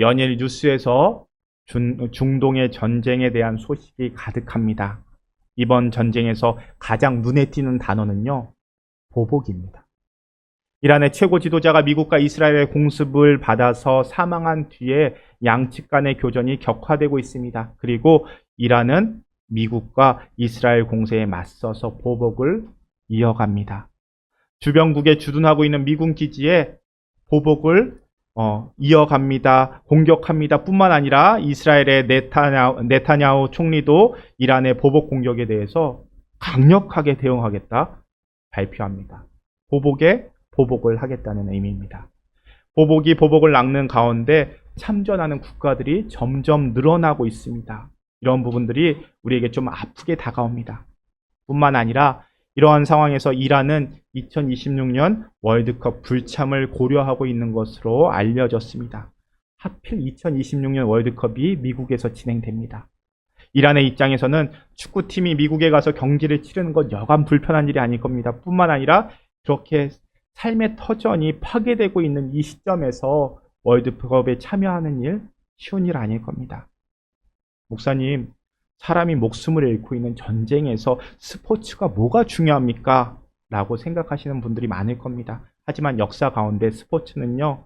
연일 뉴스에서 중동의 전쟁에 대한 소식이 가득합니다. 이번 전쟁에서 가장 눈에 띄는 단어는요, 보복입니다. 이란의 최고 지도자가 미국과 이스라엘의 공습을 받아서 사망한 뒤에 양측 간의 교전이 격화되고 있습니다. 그리고 이란은 미국과 이스라엘 공세에 맞서서 보복을 이어갑니다. 주변국에 주둔하고 있는 미군 기지에 보복을 이어갑니다. 공격합니다. 뿐만 아니라 이스라엘의 네타냐후 총리도 이란의 보복 공격에 대해서 강력하게 대응하겠다 발표합니다. 보복에 보복을 하겠다는 의미입니다. 보복이 보복을 낚는 가운데 참전하는 국가들이 점점 늘어나고 있습니다. 이런 부분들이 우리에게 좀 아프게 다가옵니다. 뿐만 아니라 이러한 상황에서 이란은 2026년 월드컵 불참을 고려하고 있는 것으로 알려졌습니다. 하필 2026년 월드컵이 미국에서 진행됩니다. 이란의 입장에서는 축구팀이 미국에 가서 경기를 치르는 건 여간 불편한 일이 아닐 겁니다. 뿐만 아니라 그렇게 삶의 터전이 파괴되고 있는 이 시점에서 월드컵에 참여하는 일 쉬운 일 아닐 겁니다. 목사님, 사람이 목숨을 잃고 있는 전쟁에서 스포츠가 뭐가 중요합니까? 라고 생각하시는 분들이 많을 겁니다. 하지만 역사 가운데 스포츠는요,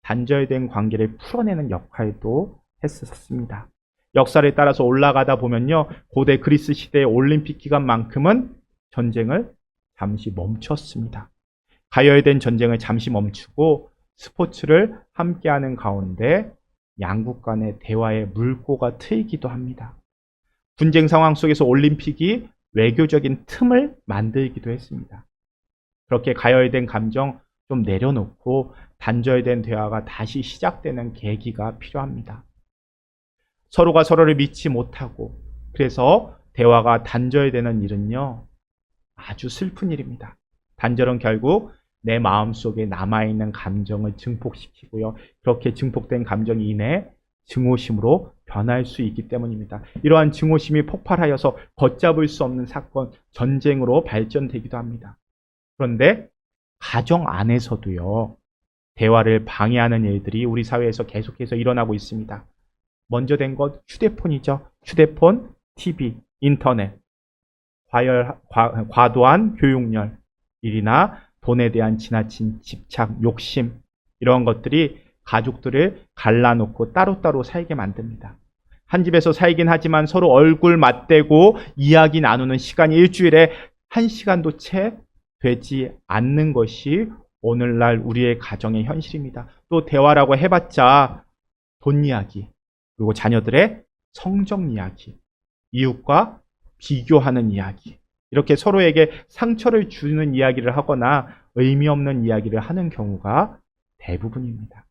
단절된 관계를 풀어내는 역할도 했었습니다. 역사를 따라서 올라가다 보면요, 고대 그리스 시대의 올림픽 기간만큼은 전쟁을 잠시 멈췄습니다. 가열된 전쟁을 잠시 멈추고 스포츠를 함께하는 가운데 양국 간의 대화의 물꼬가 트이기도 합니다. 분쟁 상황 속에서 올림픽이 외교적인 틈을 만들기도 했습니다. 그렇게 가열된 감정 좀 내려놓고 단절된 대화가 다시 시작되는 계기가 필요합니다. 서로가 서로를 믿지 못하고 그래서 대화가 단절되는 일은요, 아주 슬픈 일입니다. 단절은 결국 내 마음속에 남아있는 감정을 증폭시키고요. 그렇게 증폭된 감정이 이내 증오심으로 변할 수 있기 때문입니다. 이러한 증오심이 폭발하여서 걷잡을 수 없는 사건, 전쟁으로 발전되기도 합니다. 그런데 가정 안에서도요, 대화를 방해하는 일들이 우리 사회에서 계속해서 일어나고 있습니다. 먼저 된 것 휴대폰이죠. 휴대폰, TV, 인터넷, 과도한 교육열, 일이나 돈에 대한 지나친 집착, 욕심, 이런 것들이 가족들을 갈라놓고 따로따로 살게 만듭니다. 한 집에서 살긴 하지만 서로 얼굴 맞대고 이야기 나누는 시간이 일주일에 1시간도 채 되지 않는 것이 오늘날 우리의 가정의 현실입니다. 또 대화라고 해봤자 돈 이야기, 그리고 자녀들의 성적 이야기, 이웃과 비교하는 이야기, 이렇게 서로에게 상처를 주는 이야기를 하거나 의미 없는 이야기를 하는 경우가 대부분입니다.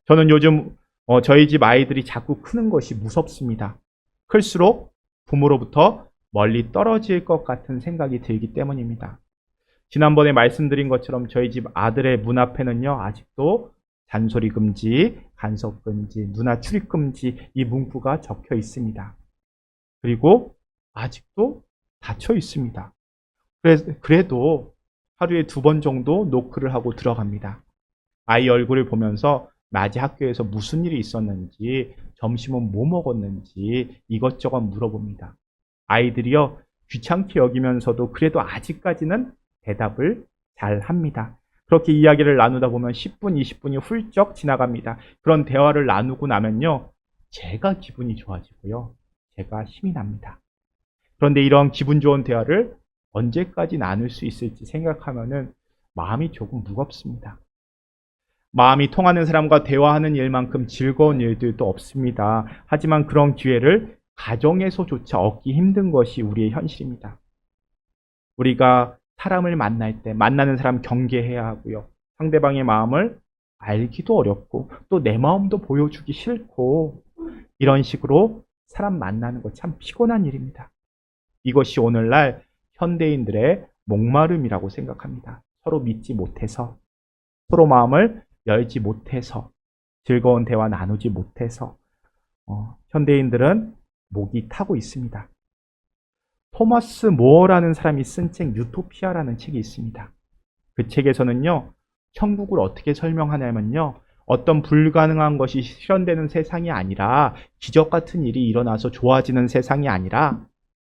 저는 요즘 저희 집 아이들이 자꾸 크는 것이 무섭습니다. 클수록 부모로부터 멀리 떨어질 것 같은 생각이 들기 때문입니다. 지난번에 말씀드린 것처럼 저희 집 아들의 문 앞에는요, 아직도 잔소리 금지, 간섭 금지, 누나 출입 금지 이 문구가 적혀 있습니다. 그리고 아직도 닫혀 있습니다. 그래도 하루에 2번 정도 노크를 하고 들어갑니다. 아이 얼굴을 보면서 낮에 학교에서 무슨 일이 있었는지, 점심은 뭐 먹었는지 이것저것 물어봅니다. 아이들이요, 귀찮게 여기면서도 그래도 아직까지는 대답을 잘 합니다. 그렇게 이야기를 나누다 보면 10분, 20분이 훌쩍 지나갑니다. 그런 대화를 나누고 나면요, 제가 기분이 좋아지고요, 제가 힘이 납니다. 그런데 이런 기분 좋은 대화를 언제까지 나눌 수 있을지 생각하면은 마음이 조금 무겁습니다. 마음이 통하는 사람과 대화하는 일만큼 즐거운 일들도 없습니다. 하지만 그런 기회를 가정에서조차 얻기 힘든 것이 우리의 현실입니다. 우리가 사람을 만날 때 만나는 사람 경계해야 하고요. 상대방의 마음을 알기도 어렵고 또 내 마음도 보여주기 싫고, 이런 식으로 사람 만나는 거 참 피곤한 일입니다. 이것이 오늘날 현대인들의 목마름이라고 생각합니다. 서로 믿지 못해서, 서로 마음을 열지 못해서, 즐거운 대화 나누지 못해서 현대인들은 목이 타고 있습니다. 토마스 모어라는 사람이 쓴 책 유토피아라는 책이 있습니다. 그 책에서는요, 천국을 어떻게 설명하냐면요, 어떤 불가능한 것이 실현되는 세상이 아니라 기적 같은 일이 일어나서 좋아지는 세상이 아니라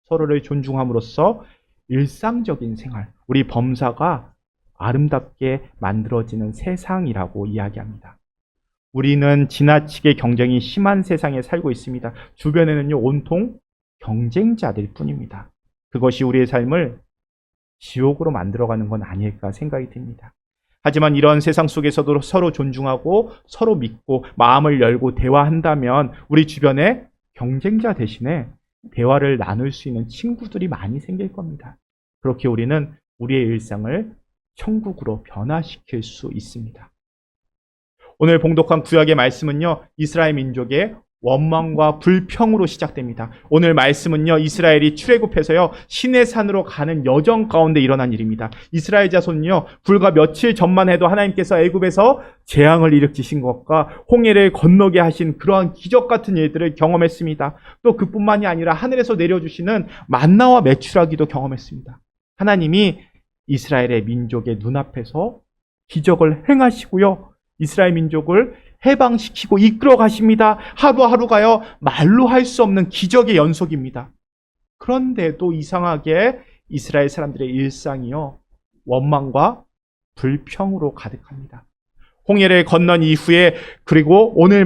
서로를 존중함으로써 일상적인 생활, 우리 범사가 아름답게 만들어지는 세상이라고 이야기합니다. 우리는 지나치게 경쟁이 심한 세상에 살고 있습니다. 주변에는요, 온통 경쟁자들 뿐입니다. 그것이 우리의 삶을 지옥으로 만들어가는 건 아닐까 생각이 듭니다. 하지만 이런 세상 속에서도 서로 존중하고 서로 믿고 마음을 열고 대화한다면 우리 주변에 경쟁자 대신에 대화를 나눌 수 있는 친구들이 많이 생길 겁니다. 그렇게 우리는 우리의 일상을 천국으로 변화시킬 수 있습니다. 오늘 봉독한 구약의 말씀은요, 이스라엘 민족의 원망과 불평으로 시작됩니다. 오늘 말씀은요, 이스라엘이 출애굽해서요, 시내산으로 가는 여정 가운데 일어난 일입니다. 이스라엘 자손은요, 불과 며칠 전만 해도 하나님께서 애굽에서 재앙을 일으키신 것과 홍해를 건너게 하신 그러한 기적 같은 일들을 경험했습니다. 또 그뿐만이 아니라 하늘에서 내려주시는 만나와 메추라기도 경험했습니다. 하나님이 이스라엘의 민족의 눈앞에서 기적을 행하시고요, 이스라엘 민족을 해방시키고 이끌어 가십니다. 하루하루가요, 말로 할 수 없는 기적의 연속입니다. 그런데도 이상하게 이스라엘 사람들의 일상이요, 원망과 불평으로 가득합니다. 홍해를 건넌 이후에, 그리고 오늘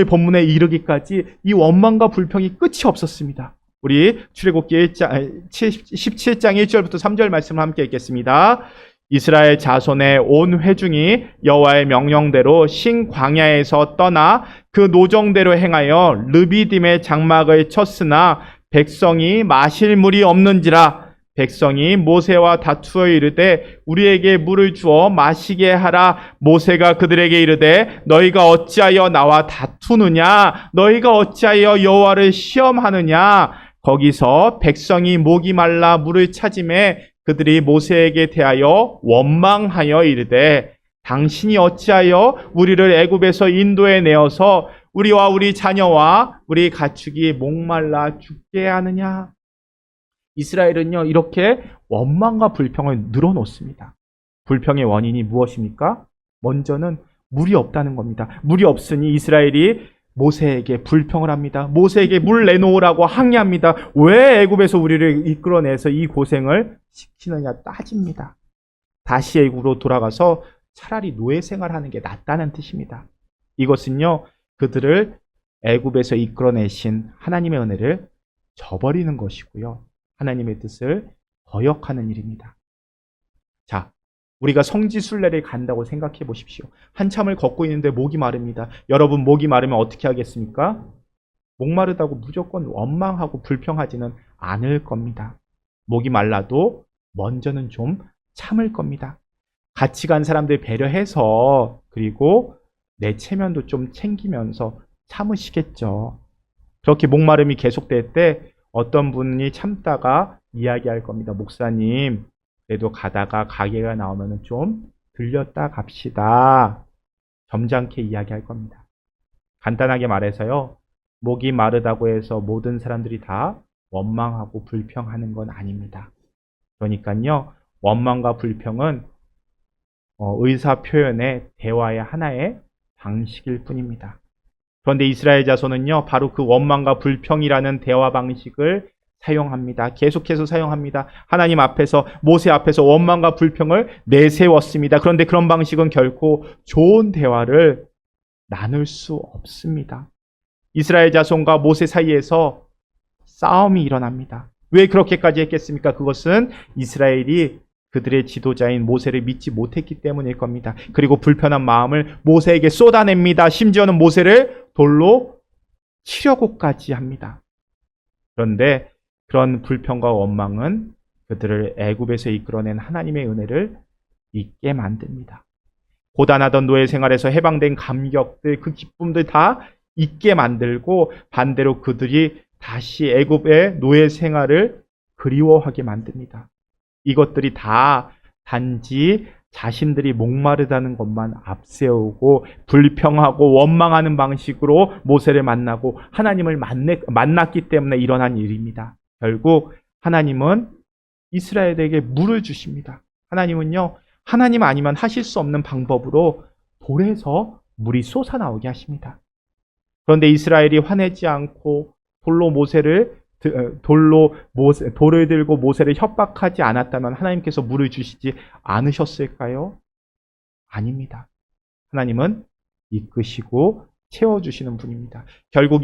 본문에 이르기까지 이 원망과 불평이 끝이 없었습니다. 우리 출애굽기 17장 1절부터 3절 말씀을 함께 읽겠습니다. 이스라엘 자손의 온 회중이 여호와의 명령대로 신 광야에서 떠나 그 노정대로 행하여 르비딤의 장막을 쳤으나 백성이 마실 물이 없는지라. 백성이 모세와 다투어 이르되 우리에게 물을 주어 마시게 하라. 모세가 그들에게 이르되 너희가 어찌하여 나와 다투느냐? 너희가 어찌하여 여호와를 시험하느냐? 거기서 백성이 목이 말라 물을 찾음에 그들이 모세에게 대하여 원망하여 이르되 당신이 어찌하여 우리를 애굽에서 인도해 내어서 우리와 우리 자녀와 우리 가축이 목말라 죽게 하느냐? 이스라엘은요, 이렇게 원망과 불평을 늘어놓습니다. 불평의 원인이 무엇입니까? 먼저는 물이 없다는 겁니다. 물이 없으니 이스라엘이 모세에게 불평을 합니다. 모세에게 물 내놓으라고 항의합니다. 왜 애굽에서 우리를 이끌어내서 이 고생을 시키느냐 따집니다. 다시 애굽으로 돌아가서 차라리 노예 생활하는 게 낫다는 뜻입니다. 이것은요, 그들을 애굽에서 이끌어내신 하나님의 은혜를 저버리는 것이고요, 하나님의 뜻을 거역하는 일입니다. 자, 우리가 성지순례를 간다고 생각해 보십시오. 한참을 걷고 있는데 목이 마릅니다. 여러분, 목이 마르면 어떻게 하겠습니까? 목마르다고 무조건 원망하고 불평하지는 않을 겁니다. 목이 말라도 먼저는 좀 참을 겁니다. 같이 간 사람들 배려해서, 그리고 내 체면도 좀 챙기면서 참으시겠죠. 그렇게 목마름이 계속될 때 어떤 분이 참다가 이야기할 겁니다. 목사님, 그래도 가다가 가게가 나오면 좀 들렸다 갑시다. 점잖게 이야기할 겁니다. 간단하게 말해서요, 목이 마르다고 해서 모든 사람들이 다 원망하고 불평하는 건 아닙니다. 그러니까요, 원망과 불평은 의사 표현의 대화의 하나의 방식일 뿐입니다. 그런데 이스라엘 자손은요, 바로 그 원망과 불평이라는 대화 방식을 사용합니다. 계속해서 사용합니다. 하나님 앞에서, 모세 앞에서 원망과 불평을 내세웠습니다. 그런데 그런 방식은 결코 좋은 대화를 나눌 수 없습니다. 이스라엘 자손과 모세 사이에서 싸움이 일어납니다. 왜 그렇게까지 했겠습니까? 그것은 이스라엘이 그들의 지도자인 모세를 믿지 못했기 때문일 겁니다. 그리고 불편한 마음을 모세에게 쏟아냅니다. 심지어는 모세를 돌로 치려고까지 합니다. 그런데 그런 불평과 원망은 그들을 애굽에서 이끌어낸 하나님의 은혜를 잊게 만듭니다. 고단하던 노예 생활에서 해방된 감격들, 그 기쁨들 다 잊게 만들고 반대로 그들이 다시 애굽의 노예 생활을 그리워하게 만듭니다. 이것들이 다 단지 자신들이 목마르다는 것만 앞세우고 불평하고 원망하는 방식으로 모세를 만나고 하나님을 만났기 때문에 일어난 일입니다. 결국 하나님은 이스라엘에게 물을 주십니다. 하나님은요, 하나님 아니면 하실 수 없는 방법으로 돌에서 물이 솟아나오게 하십니다. 그런데 이스라엘이 화내지 않고 돌을 들고 모세를 협박하지 않았다면 하나님께서 물을 주시지 않으셨을까요? 아닙니다. 하나님은 이끄시고 채워주시는 분입니다. 결국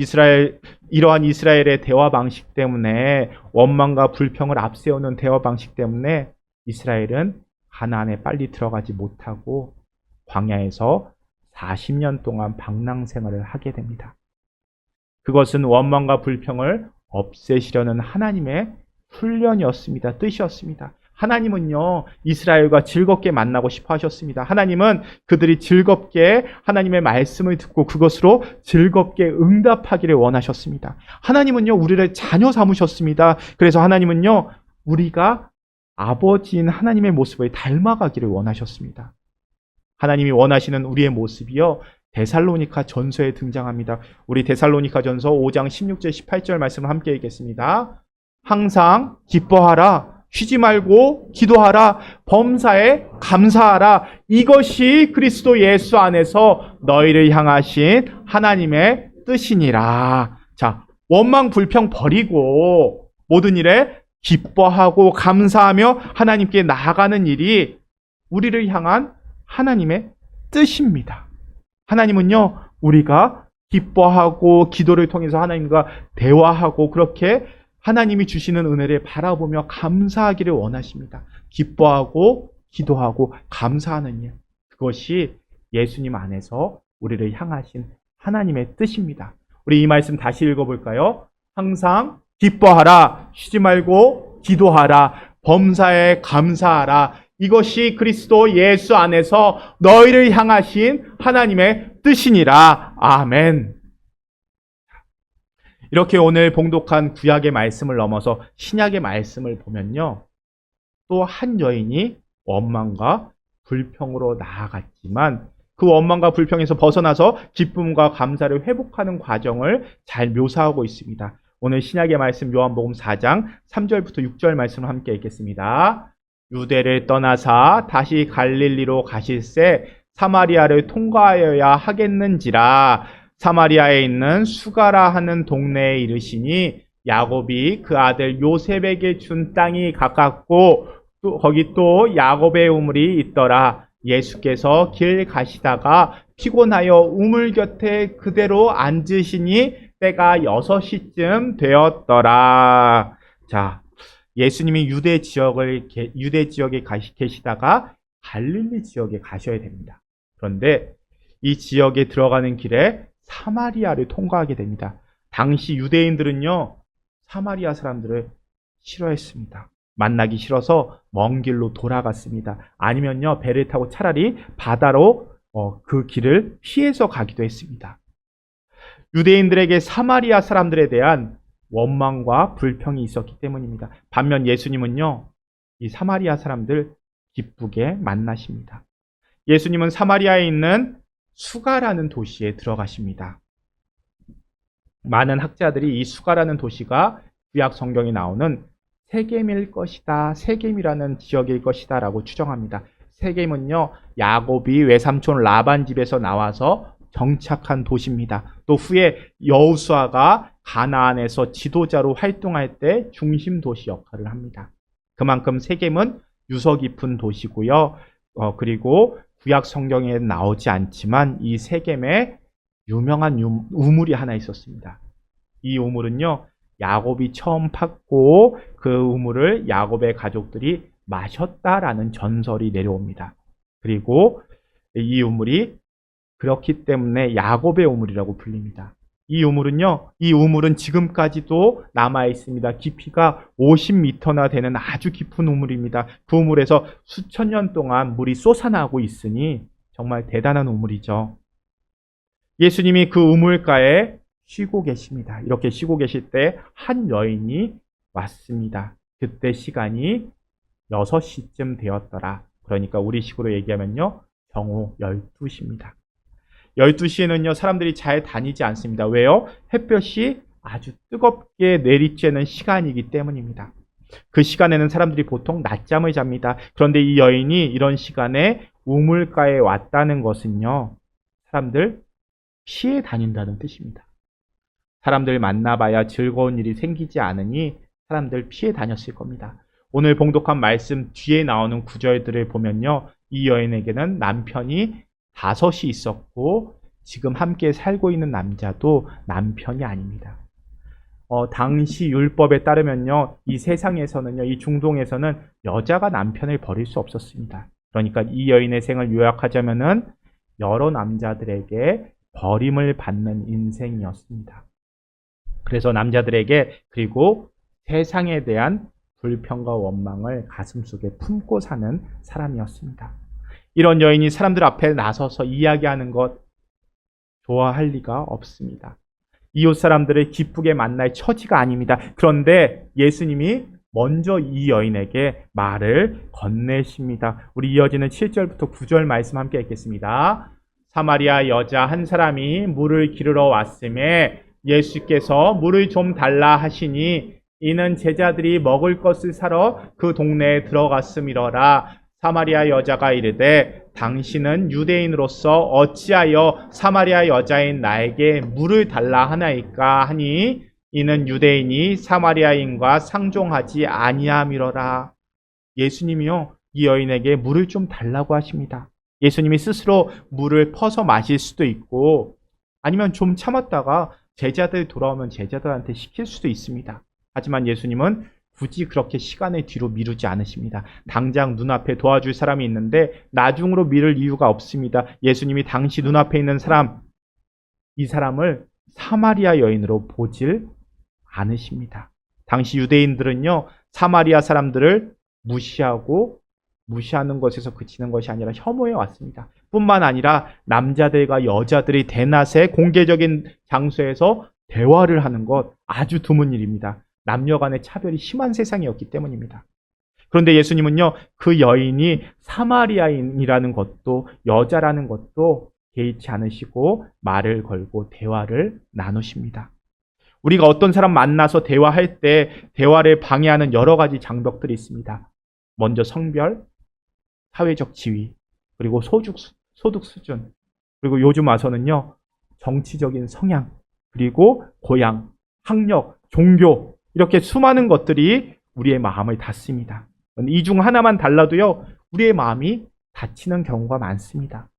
이러한 이스라엘의 대화 방식 때문에, 원망과 불평을 앞세우는 대화 방식 때문에 이스라엘은 가나안에 빨리 들어가지 못하고 광야에서 40년 동안 방랑 생활을 하게 됩니다. 그것은 원망과 불평을 없애시려는 하나님의 훈련이었습니다. 뜻이었습니다. 하나님은요, 이스라엘과 즐겁게 만나고 싶어 하셨습니다. 하나님은 그들이 즐겁게 하나님의 말씀을 듣고 그것으로 즐겁게 응답하기를 원하셨습니다. 하나님은요, 우리를 자녀 삼으셨습니다. 그래서 하나님은요, 우리가 아버지인 하나님의 모습을 닮아가기를 원하셨습니다. 하나님이 원하시는 우리의 모습이요, 데살로니가 전서에 등장합니다. 우리 데살로니가 전서 5장 16절 18절 말씀을 함께 읽겠습니다. 항상 기뻐하라, 쉬지 말고 기도하라, 범사에 감사하라. 이것이 그리스도 예수 안에서 너희를 향하신 하나님의 뜻이니라. 자, 원망 불평 버리고 모든 일에 기뻐하고 감사하며 하나님께 나아가는 일이 우리를 향한 하나님의 뜻입니다. 하나님은요, 우리가 기뻐하고 기도를 통해서 하나님과 대화하고 그렇게 하나님이 주시는 은혜를 바라보며 감사하기를 원하십니다. 기뻐하고 기도하고 감사하는 일, 그것이 예수님 안에서 우리를 향하신 하나님의 뜻입니다. 우리 이 말씀 다시 읽어볼까요? 항상 기뻐하라, 쉬지 말고 기도하라, 범사에 감사하라. 이것이 그리스도 예수 안에서 너희를 향하신 하나님의 뜻이니라. 아멘. 이렇게 오늘 봉독한 구약의 말씀을 넘어서 신약의 말씀을 보면요, 또 한 여인이 원망과 불평으로 나아갔지만 그 원망과 불평에서 벗어나서 기쁨과 감사를 회복하는 과정을 잘 묘사하고 있습니다. 오늘 신약의 말씀 요한복음 4장 3절부터 6절 말씀을 함께 읽겠습니다. 유대를 떠나사 다시 갈릴리로 가실새 사마리아를 통과하여야 하겠는지라. 사마리아에 있는 수가라 하는 동네에 이르시니 야곱이 그 아들 요셉에게 준 땅이 가깝고 거기 또 야곱의 우물이 있더라. 예수께서 길 가시다가 피곤하여 우물 곁에 그대로 앉으시니 때가 6시쯤 되었더라. 자, 예수님이 유대 지역에 계시다가 갈릴리 지역에 가셔야 됩니다. 그런데 이 지역에 들어가는 길에 사마리아를 통과하게 됩니다. 당시 유대인들은요, 사마리아 사람들을 싫어했습니다. 만나기 싫어서 먼 길로 돌아갔습니다. 아니면요, 배를 타고 차라리 바다로 그 길을 피해서 가기도 했습니다. 유대인들에게 사마리아 사람들에 대한 원망과 불평이 있었기 때문입니다. 반면 예수님은요, 이 사마리아 사람들 기쁘게 만나십니다. 예수님은 사마리아에 있는 수가라는 도시에 들어가십니다. 많은 학자들이 이 수가라는 도시가 구약 성경에 나오는 세겜일 것이다, 세겜이라는 지역일 것이다 라고 추정합니다. 세겜은요, 야곱이 외삼촌 라반 집에서 나와서 정착한 도시입니다. 또 후에 여호수아가 가나안에서 지도자로 활동할 때 중심 도시 역할을 합니다. 그만큼 세겜은 유서 깊은 도시고요. 그리고 구약 성경에 나오지 않지만 이 세겜에 유명한 우물이 하나 있었습니다. 이 우물은요, 야곱이 처음 팠고 그 우물을 야곱의 가족들이 마셨다라는 전설이 내려옵니다. 그리고 이 우물이 그렇기 때문에 야곱의 우물이라고 불립니다. 이 우물은 지금까지도 남아 있습니다. 깊이가 50m나 되는 아주 깊은 우물입니다. 그 우물에서 수천 년 동안 물이 솟아나고 있으니 정말 대단한 우물이죠. 예수님이 그 우물가에 쉬고 계십니다. 이렇게 쉬고 계실 때 한 여인이 왔습니다. 그때 시간이 6시쯤 되었더라. 그러니까 우리 식으로 얘기하면요, 정오 12시입니다. 12시에는요, 사람들이 잘 다니지 않습니다. 왜요? 햇볕이 아주 뜨겁게 내리쬐는 시간이기 때문입니다. 그 시간에는 사람들이 보통 낮잠을 잡니다. 그런데 이 여인이 이런 시간에 우물가에 왔다는 것은요, 사람들 피해 다닌다는 뜻입니다. 사람들 만나봐야 즐거운 일이 생기지 않으니 사람들 피해 다녔을 겁니다. 오늘 봉독한 말씀 뒤에 나오는 구절들을 보면요. 이 여인에게는 남편이 5이 있었고 지금 함께 살고 있는 남자도 남편이 아닙니다. 당시 율법에 따르면요. 이 세상에서는요. 이 중동에서는 여자가 남편을 버릴 수 없었습니다. 그러니까 이 여인의 생을 요약하자면은 여러 남자들에게 버림을 받는 인생이었습니다. 그래서 남자들에게 그리고 세상에 대한 불평과 원망을 가슴속에 품고 사는 사람이었습니다. 이런 여인이 사람들 앞에 나서서 이야기하는 것 좋아할 리가 없습니다. 이웃 사람들을 기쁘게 만날 처지가 아닙니다. 그런데 예수님이 먼저 이 여인에게 말을 건네십니다. 우리 이어지는 7절부터 9절 말씀 함께 읽겠습니다. 사마리아 여자 한 사람이 물을 기르러 왔음에 예수께서 물을 좀 달라 하시니 이는 제자들이 먹을 것을 사러 그 동네에 들어갔음이러라. 사마리아 여자가 이르되 당신은 유대인으로서 어찌하여 사마리아 여자인 나에게 물을 달라 하나이까 하니 이는 유대인이 사마리아인과 상종하지 아니함이러라. 예수님이요 이 여인에게 물을 좀 달라고 하십니다. 예수님이 스스로 물을 퍼서 마실 수도 있고 아니면 좀 참았다가 제자들 돌아오면 제자들한테 시킬 수도 있습니다. 하지만 예수님은 굳이 그렇게 시간을 뒤로 미루지 않으십니다. 당장 눈앞에 도와줄 사람이 있는데 나중으로 미룰 이유가 없습니다. 예수님이 당시 눈앞에 있는 사람, 이 사람을 사마리아 여인으로 보질 않으십니다. 당시 유대인들은요, 사마리아 사람들을 무시하는 것에서 그치는 것이 아니라 혐오해 왔습니다. 뿐만 아니라 남자들과 여자들이 대낮에 공개적인 장소에서 대화를 하는 것 아주 드문 일입니다. 남녀 간의 차별이 심한 세상이었기 때문입니다. 그런데 예수님은요, 그 여인이 사마리아인이라는 것도 여자라는 것도 개의치 않으시고 말을 걸고 대화를 나누십니다. 우리가 어떤 사람 만나서 대화할 때 대화를 방해하는 여러 가지 장벽들이 있습니다. 먼저 성별, 사회적 지위, 그리고 소득 수준, 그리고 요즘 와서는요, 정치적인 성향, 그리고 고향, 학력, 종교, 이렇게 수많은 것들이 우리의 마음을 닫습니다. 이 중 하나만 달라도요, 우리의 마음이 닫히는 경우가 많습니다.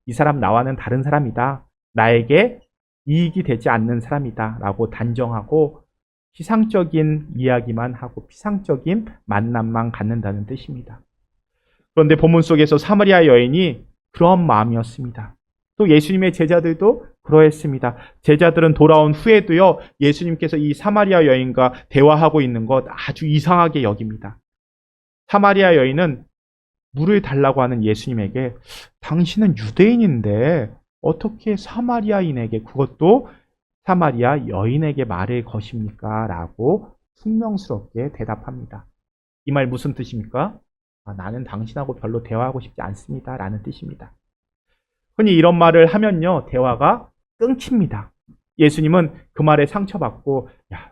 이 사람 나와는 다른 사람이다. 나에게 이익이 되지 않는 사람이다. 라고 단정하고 피상적인 이야기만 하고 피상적인 만남만 갖는다는 뜻입니다. 그런데 본문 속에서 사마리아 여인이 그런 마음이었습니다. 또 예수님의 제자들도 그러했습니다. 제자들은 돌아온 후에도요, 예수님께서 이 사마리아 여인과 대화하고 있는 것 아주 이상하게 여깁니다. 사마리아 여인은 물을 달라고 하는 예수님에게 당신은 유대인인데 어떻게 사마리아인에게, 그것도 사마리아 여인에게 말을 거십니까? 라고 숙명스럽게 대답합니다. 이 말 무슨 뜻입니까? 나는 당신하고 별로 대화하고 싶지 않습니다. 라는 뜻입니다. 흔히 이런 말을 하면요, 대화가 끊깁니다. 예수님은 그 말에 상처받고, 야,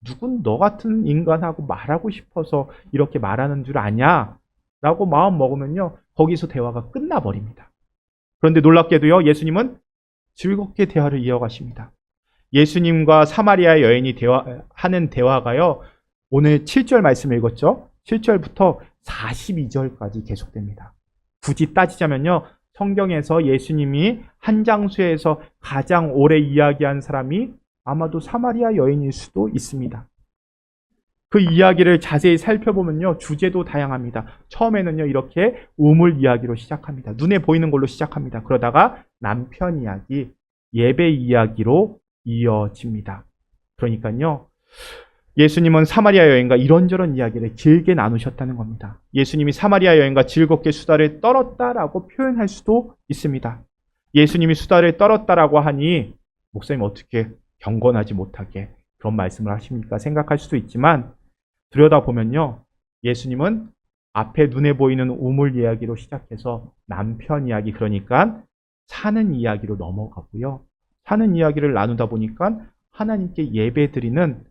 누군 너 같은 인간하고 말하고 싶어서 이렇게 말하는 줄 아냐? 라고 마음 먹으면요, 거기서 대화가 끝나버립니다. 그런데 놀랍게도요, 예수님은 즐겁게 대화를 이어가십니다. 예수님과 사마리아 여인이 하는 대화가요, 오늘 7절 말씀 읽었죠? 7절부터 42절까지 계속됩니다. 굳이 따지자면요, 성경에서 예수님이 한 장소에서 가장 오래 이야기한 사람이 아마도 사마리아 여인일 수도 있습니다. 그 이야기를 자세히 살펴보면요, 주제도 다양합니다. 처음에는요, 이렇게 우물 이야기로 시작합니다. 눈에 보이는 걸로 시작합니다. 그러다가 남편 이야기, 예배 이야기로 이어집니다. 그러니까요, 예수님은 사마리아 여인과 이런저런 이야기를 길게 나누셨다는 겁니다. 예수님이 사마리아 여인과 즐겁게 수다를 떨었다라고 표현할 수도 있습니다. 예수님이 수다를 떨었다라고 하니 목사님 어떻게 경건하지 못하게 그런 말씀을 하십니까? 생각할 수도 있지만 들여다보면요, 예수님은 앞에 눈에 보이는 우물 이야기로 시작해서 남편 이야기, 그러니까 사는 이야기로 넘어가고요. 사는 이야기를 나누다 보니까 하나님께 예배드리는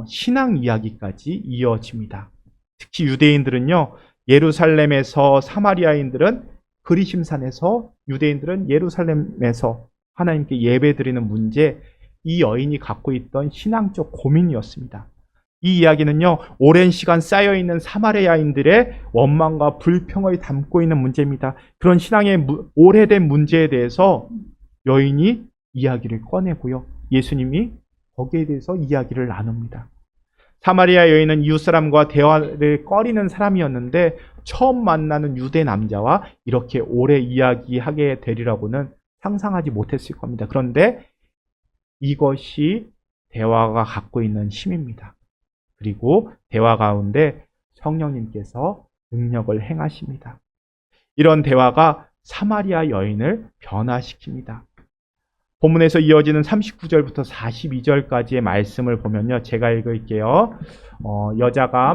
신앙 이야기까지 이어집니다. 특히 유대인들은요, 예루살렘에서 사마리아인들은 그리심산에서 유대인들은 예루살렘에서 하나님께 예배드리는 문제, 이 여인이 갖고 있던 신앙적 고민이었습니다. 이 이야기는요, 오랜 시간 쌓여있는 사마리아인들의 원망과 불평을 담고 있는 문제입니다. 그런 신앙의 오래된 문제에 대해서 여인이 이야기를 꺼내고요, 예수님이 거기에 대해서 이야기를 나눕니다. 사마리아 여인은 이웃사람과 대화를 꺼리는 사람이었는데 처음 만나는 유대 남자와 이렇게 오래 이야기하게 되리라고는 상상하지 못했을 겁니다. 그런데 이것이 대화가 갖고 있는 힘입니다. 그리고 대화 가운데 성령님께서 능력을 행하십니다. 이런 대화가 사마리아 여인을 변화시킵니다. 본문에서 이어지는 39절부터 42절까지의 말씀을 보면요, 제가 읽을게요. 여자의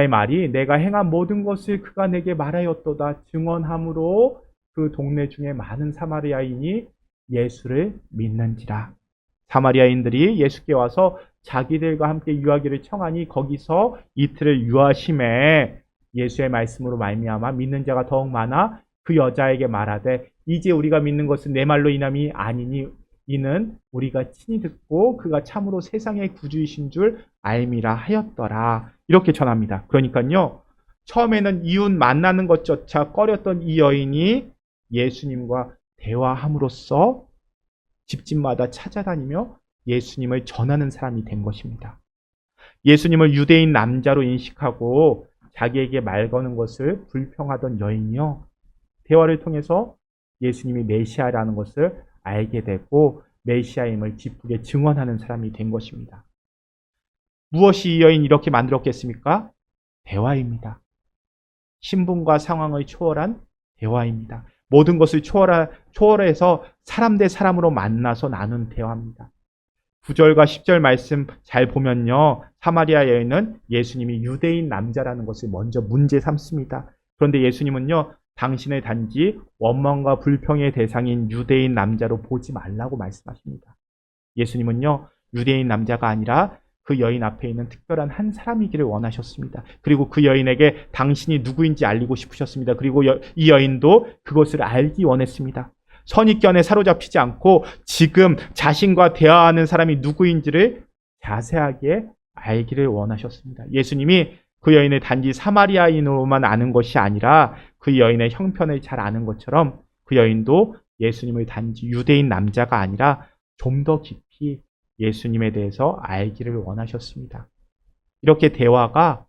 말이 내가 행한 모든 것을 그가 내게 말하였도다 증언함으로 그 동네 중에 많은 사마리아인이 예수를 믿는지라. 사마리아인들이 예수께 와서 자기들과 함께 유하기를 청하니 거기서 이틀을 유하심에 예수의 말씀으로 말미암아 믿는 자가 더욱 많아 그 여자에게 말하되 이제 우리가 믿는 것은 내 말로 인함이 아니니 이는 우리가 친히 듣고 그가 참으로 세상의 구주이신 줄 알미라 하였더라. 이렇게 전합니다. 그러니까요, 처음에는 이웃 만나는 것조차 꺼렸던 이 여인이 예수님과 대화함으로써 집집마다 찾아다니며 예수님을 전하는 사람이 된 것입니다. 예수님을 유대인 남자로 인식하고 자기에게 말 거는 것을 불평하던 여인이요, 대화를 통해서 예수님이 메시아라는 것을 알게 되고 메시아임을 기쁘게 증언하는 사람이 된 것입니다. 무엇이 이 여인 이렇게 만들었겠습니까? 대화입니다. 신분과 상황을 초월한 대화입니다. 모든 것을 초월해서 사람 대 사람으로 만나서 나눈 대화입니다. 9절과 10절 말씀 잘 보면요, 사마리아 여인은 예수님이 유대인 남자라는 것을 먼저 문제 삼습니다. 그런데 예수님은요, 당신을 단지 원망과 불평의 대상인 유대인 남자로 보지 말라고 말씀하십니다. 예수님은요, 유대인 남자가 아니라 그 여인 앞에 있는 특별한 한 사람이기를 원하셨습니다. 그리고 그 여인에게 당신이 누구인지 알리고 싶으셨습니다. 그리고 이 여인도 그것을 알기 원했습니다. 선입견에 사로잡히지 않고 지금 자신과 대화하는 사람이 누구인지를 자세하게 알기를 원하셨습니다. 예수님이 그 여인을 단지 사마리아인으로만 아는 것이 아니라 그 여인의 형편을 잘 아는 것처럼 그 여인도 예수님을 단지 유대인 남자가 아니라 좀 더 깊이 예수님에 대해서 알기를 원하셨습니다. 이렇게 대화가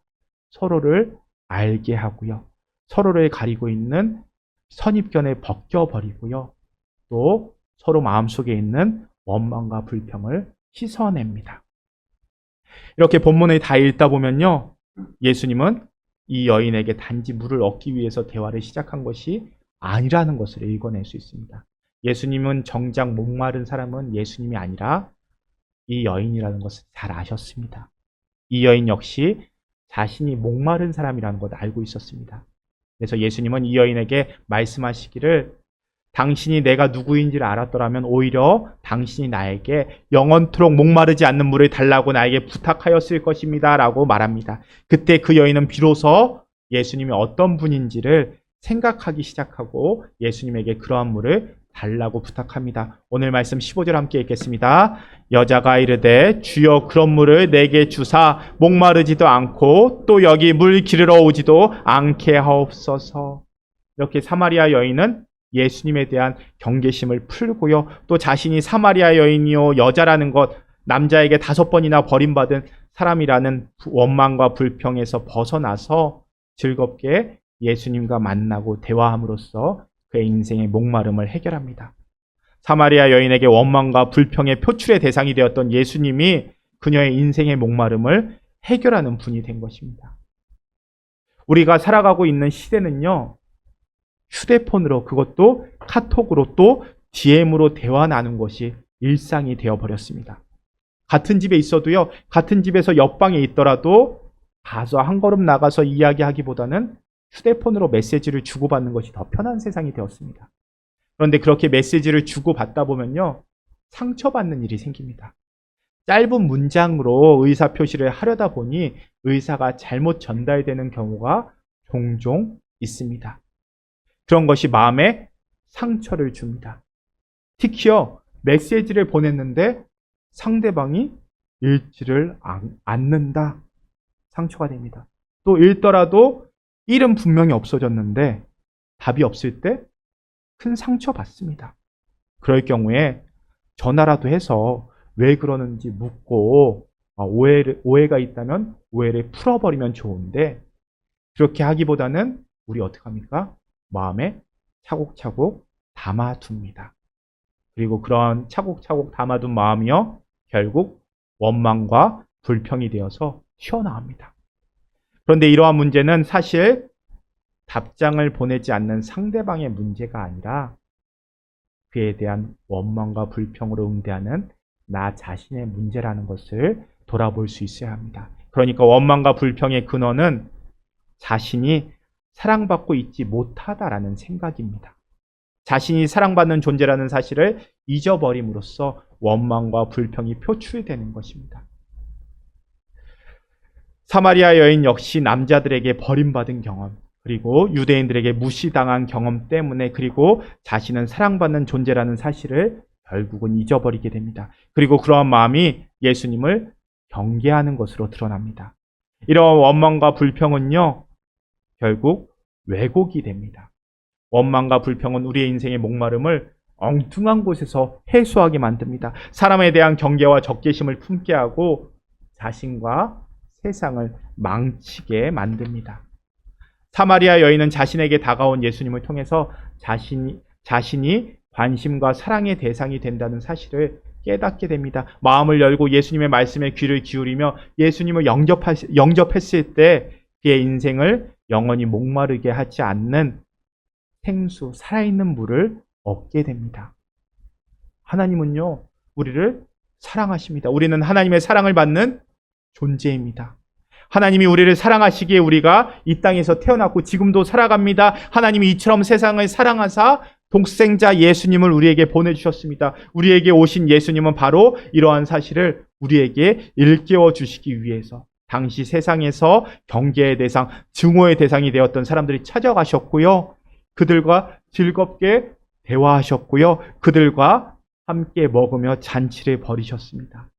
서로를 알게 하고요, 서로를 가리고 있는 선입견을 벗겨버리고요, 또 서로 마음속에 있는 원망과 불평을 씻어냅니다. 이렇게 본문을 다 읽다 보면요, 예수님은 이 여인에게 단지 물을 얻기 위해서 대화를 시작한 것이 아니라는 것을 읽어낼 수 있습니다. 예수님은 정작 목마른 사람은 예수님이 아니라 이 여인이라는 것을 잘 아셨습니다. 이 여인 역시 자신이 목마른 사람이라는 것을 알고 있었습니다. 그래서 예수님은 이 여인에게 말씀하시기를 당신이 내가 누구인지를 알았더라면 오히려 당신이 나에게 영원토록 목마르지 않는 물을 달라고 나에게 부탁하였을 것입니다 라고 말합니다. 그때 그 여인은 비로소 예수님이 어떤 분인지를 생각하기 시작하고 예수님에게 그러한 물을 달라고 부탁합니다. 오늘 말씀 15절 함께 읽겠습니다. 여자가 이르되 주여 그런 물을 내게 주사 목마르지도 않고 또 여기 물 기르러 오지도 않게 하옵소서. 이렇게 사마리아 여인은 예수님에 대한 경계심을 풀고요, 또 자신이 사마리아 여인이요 여자라는 것, 남자에게 5번이나 버림받은 사람이라는 원망과 불평에서 벗어나서 즐겁게 예수님과 만나고 대화함으로써 그의 인생의 목마름을 해결합니다. 사마리아 여인에게 원망과 불평의 표출의 대상이 되었던 예수님이 그녀의 인생의 목마름을 해결하는 분이 된 것입니다. 우리가 살아가고 있는 시대는요, 휴대폰으로, 그것도 카톡으로, 또 DM으로 대화 나눈 것이 일상이 되어버렸습니다. 같은 집에 있어도요, 같은 집에서 옆방에 있더라도 가서 한 걸음 나가서 이야기하기보다는 휴대폰으로 메시지를 주고받는 것이 더 편한 세상이 되었습니다. 그런데 그렇게 메시지를 주고받다 보면요, 상처받는 일이 생깁니다. 짧은 문장으로 의사표시를 하려다 보니 의사가 잘못 전달되는 경우가 종종 있습니다. 그런 것이 마음에 상처를 줍니다. 특히요, 메시지를 보냈는데 상대방이 읽지를 않는다. 상처가 됩니다. 또 읽더라도 일은 분명히 없어졌는데 답이 없을 때 큰 상처 받습니다. 그럴 경우에 전화라도 해서 왜 그러는지 묻고 오해가 있다면 오해를 풀어버리면 좋은데, 그렇게 하기보다는 우리 어떻게 합니까? 마음에 차곡차곡 담아둡니다. 그리고 그런 차곡차곡 담아둔 마음이요, 결국 원망과 불평이 되어서 튀어나옵니다. 그런데 이러한 문제는 사실 답장을 보내지 않는 상대방의 문제가 아니라 그에 대한 원망과 불평으로 응대하는 나 자신의 문제라는 것을 돌아볼 수 있어야 합니다. 그러니까 원망과 불평의 근원은 자신이 사랑받고 있지 못하다라는 생각입니다. 자신이 사랑받는 존재라는 사실을 잊어버림으로써 원망과 불평이 표출되는 것입니다. 사마리아 여인 역시 남자들에게 버림받은 경험, 그리고 유대인들에게 무시당한 경험 때문에, 그리고 자신은 사랑받는 존재라는 사실을 결국은 잊어버리게 됩니다. 그리고 그러한 마음이 예수님을 경계하는 것으로 드러납니다. 이러한 원망과 불평은요, 결국 왜곡이 됩니다. 원망과 불평은 우리의 인생의 목마름을 엉뚱한 곳에서 해소하게 만듭니다. 사람에 대한 경계와 적개심을 품게 하고 자신과 세상을 망치게 만듭니다. 사마리아 여인은 자신에게 다가온 예수님을 통해서 자신이 관심과 사랑의 대상이 된다는 사실을 깨닫게 됩니다. 마음을 열고 예수님의 말씀에 귀를 기울이며 예수님을 영접했을 때 그의 인생을 영원히 목마르게 하지 않는 생수, 살아있는 물을 얻게 됩니다. 하나님은요, 우리를 사랑하십니다. 우리는 하나님의 사랑을 받는 존재입니다. 하나님이 우리를 사랑하시기에 우리가 이 땅에서 태어났고 지금도 살아갑니다. 하나님이 이처럼 세상을 사랑하사 독생자 예수님을 우리에게 보내주셨습니다. 우리에게 오신 예수님은 바로 이러한 사실을 우리에게 일깨워 주시기 위해서 당시 세상에서 경계의 대상, 증오의 대상이 되었던 사람들이 찾아가셨고요. 그들과 즐겁게 대화하셨고요. 그들과 함께 먹으며 잔치를 벌이셨습니다.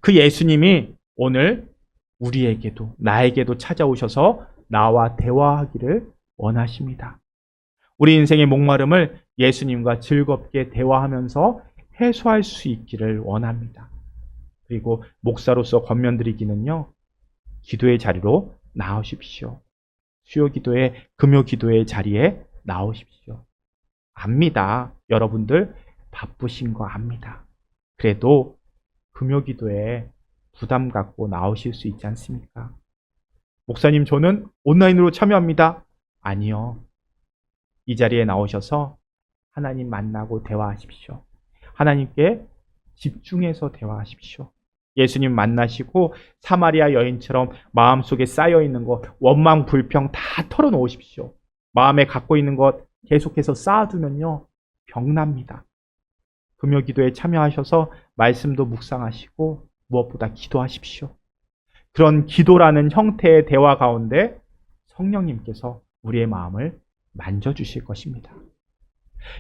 그 예수님이 오늘 우리에게도, 나에게도 찾아오셔서 나와 대화하기를 원하십니다. 우리 인생의 목마름을 예수님과 즐겁게 대화하면서 해소할 수 있기를 원합니다. 그리고 목사로서 권면드리기는요, 기도의 자리로 나오십시오. 수요 기도의, 금요 기도의 자리에 나오십시오. 압니다. 여러분들 바쁘신 거 압니다. 그래도 금요 기도에 부담 갖고 나오실 수 있지 않습니까? 목사님, 저는 온라인으로 참여합니다. 아니요. 이 자리에 나오셔서 하나님 만나고 대화하십시오. 하나님께 집중해서 대화하십시오. 예수님 만나시고 사마리아 여인처럼 마음속에 쌓여있는 것, 원망, 불평 다 털어놓으십시오. 마음에 갖고 있는 것 계속해서 쌓아두면요, 병납니다. 금요 기도에 참여하셔서 말씀도 묵상하시고 무엇보다 기도하십시오. 그런 기도라는 형태의 대화 가운데 성령님께서 우리의 마음을 만져주실 것입니다.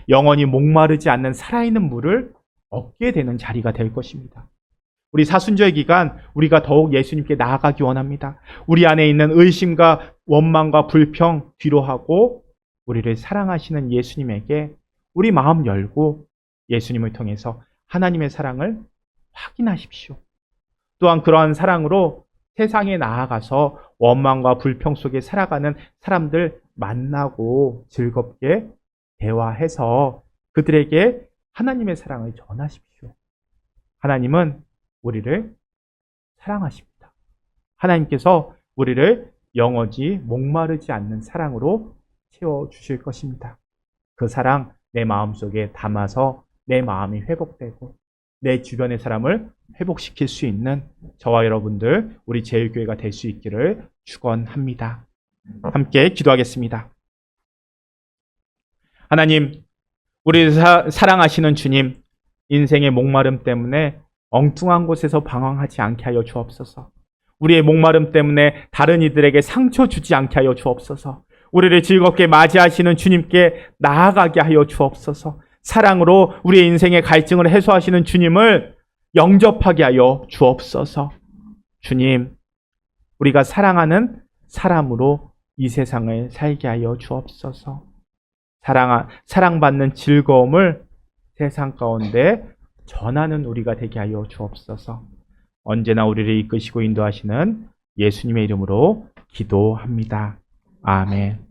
영원히 목마르지 않는 살아있는 물을 얻게 되는 자리가 될 것입니다. 우리 사순절 기간 우리가 더욱 예수님께 나아가기 원합니다. 우리 안에 있는 의심과 원망과 불평 뒤로 하고 우리를 사랑하시는 예수님에게 우리 마음 열고 예수님을 통해서 하나님의 사랑을 확인하십시오. 또한 그러한 사랑으로 세상에 나아가서 원망과 불평 속에 살아가는 사람들 만나고 즐겁게 대화해서 그들에게 하나님의 사랑을 전하십시오. 하나님은 우리를 사랑하십니다. 하나님께서 우리를 영원히 목마르지 않는 사랑으로 채워주실 것입니다. 그 사랑 내 마음속에 담아서 내 마음이 회복되고 내 주변의 사람을 회복시킬 수 있는 저와 여러분들, 우리 제일교회가 될 수 있기를 축원합니다. 함께 기도하겠습니다. 하나님, 우리를 사랑하시는 주님, 인생의 목마름 때문에 엉뚱한 곳에서 방황하지 않게 하여 주옵소서. 우리의 목마름 때문에 다른 이들에게 상처 주지 않게 하여 주옵소서. 우리를 즐겁게 맞이하시는 주님께 나아가게 하여 주옵소서. 사랑으로 우리의 인생의 갈증을 해소하시는 주님을 영접하게 하여 주옵소서. 주님, 우리가 사랑하는 사람으로 이 세상을 살게 하여 주옵소서. 사랑받는 즐거움을 세상 가운데 전하는 우리가 되게 하여 주옵소서. 언제나 우리를 이끄시고 인도하시는 예수님의 이름으로 기도합니다. 아멘.